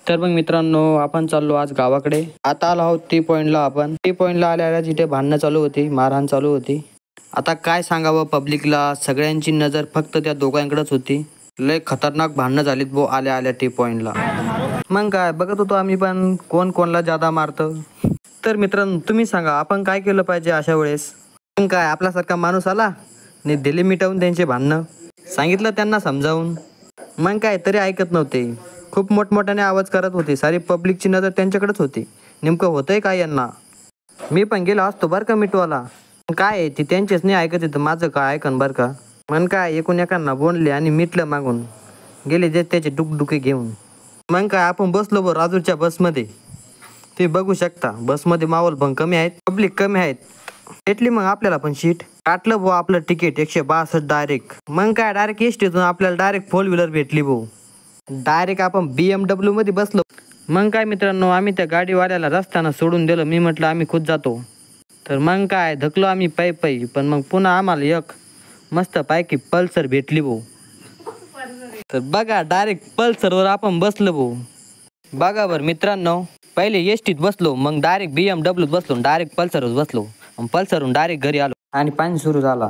तर मग मित्रांनो, आपण चाललो आज गावाकडे. आता आलो आहोत टी पॉईंटला. आपण टी पॉईंटला आल्या जिथे भांडणं चालू होती, मारहाण चालू होती. आता काय सांगावं पब्लिकला, सगळ्यांची नजर फक्त त्या दोघांकडेच होती. लय खतरनाक भांडणं झालीत बो आल्या आल्या टी पॉईंटला. मग काय बघत होतो आम्ही पण, कोण कोणाला जादा मारतं. तर मित्रांनो, तुम्ही सांगा आपण काय केलं पाहिजे अशा वेळेस. मग काय आपल्यासारखा माणूस आला आणि दिले मिटवून त्यांचे भांडणं. सांगितलं त्यांना समजावून, मग काय तरी ऐकत नव्हते. खूप मोठमोठ्याने आवाज करत होते. सारी पब्लिकची नजर त्यांच्याकडेच होती. नेमकं होतंय काय यांना. मी पण गेलो असतो बरं का मिटवाला. काय आहे ती त्यांचेच नाही ऐकत येतं, माझं काय ऐकन बरं का. मग काय एकूण एकांना बोलले आणि मिटलं मागून. गेले जे त्याचे डुकडुके घेऊन. मग काय आपण बसलो बरं राजूरच्या बसमध्ये. ते बघू शकता बसमध्ये माहोल पण कमी आहेत, पब्लिक कमी आहेत. भेटली मग आपल्याला पण सीट. काटलं भाऊ आपलं तिकीट 162 डायरेक्ट. मग काय डायरेक्ट एसटीतून आपल्याला डायरेक्ट 4 व्हीलर भेटली भाऊ. डायरेक्ट आपण BMW मध्ये बसलो. मग काय मित्रांनो, आम्ही त्या गाडीवाल्याला रस्त्यानं सोडून दिलं. मी म्हटलं आम्ही खुद जातो. तर मग काय धकलो आम्ही पायी. पण मग पुन्हा आम्हाला एक मस्त पैकी पल्सर भेटली भाऊ. तर बघा डायरेक्ट पल्सरवर आपण बसलो भाऊ. बघा बरं मित्रांनो, पहिले एसटीत बसलो, मग डायरेक्ट BMW बसलो, डायरेक्ट पल्सरवर बसलो. पल्सरहून डायरेक्ट घरी आलो आणि पाणी सुरू झाला.